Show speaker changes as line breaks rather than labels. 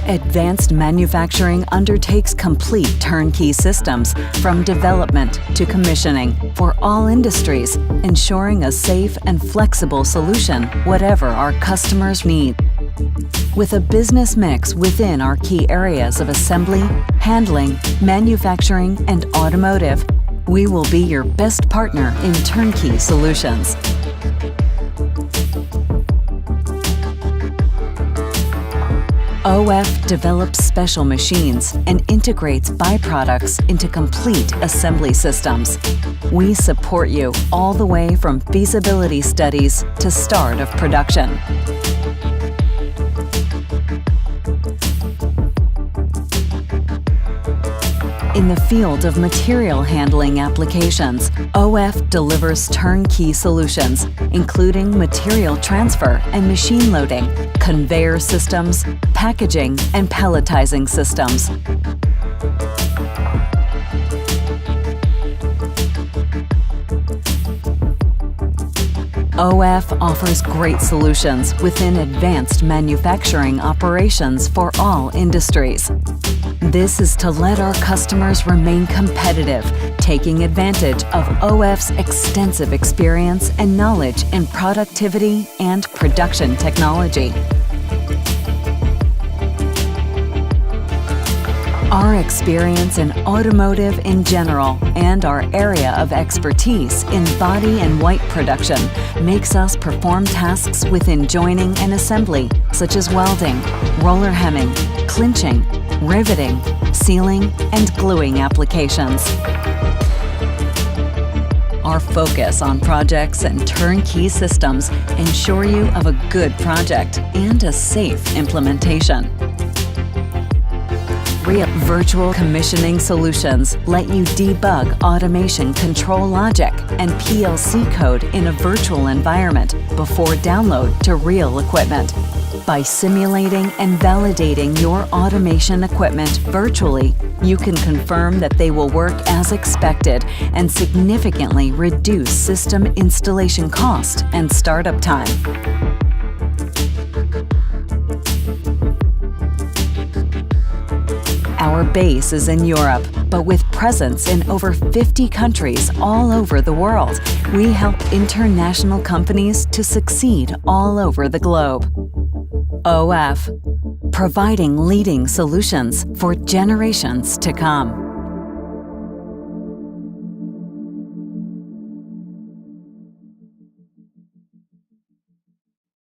Advanced manufacturing undertakes complete turnkey systems from development to commissioning for all industries, ensuring a safe and flexible solution whatever our customers need. With a business mix within our key areas of assembly, handling, manufacturing, and automotive, we will be your best partner in turnkey solutions. OF develops special machines and integrates byproducts into complete assembly systems. We support you all the way from feasibility studies to start of production. In the field of material handling applications, OF delivers turnkey solutions, including material transfer and machine loading, conveyor systems, packaging, and palletizing systems. OF offers great solutions within advanced manufacturing operations for all industries. This is to let our customers remain competitive, taking advantage of OF's extensive experience and knowledge in productivity and production technology. Our experience in automotive in general and our area of expertise in body and white production makes us perform tasks within joining and assembly, such as welding, roller hemming, clinching, riveting, sealing, and gluing applications. Our focus on projects and turnkey systems ensure you of a good project and a safe implementation. Real virtual commissioning solutions let you debug automation control logic and PLC code in a virtual environment before download to real equipment. By simulating and validating your automation equipment virtually, you can confirm that they will work as expected and significantly reduce system installation cost and startup time. Our base is in Europe, but with presence in over 50 countries all over the world, we help international companies to succeed all over the globe. OF, providing leading solutions for generations to come.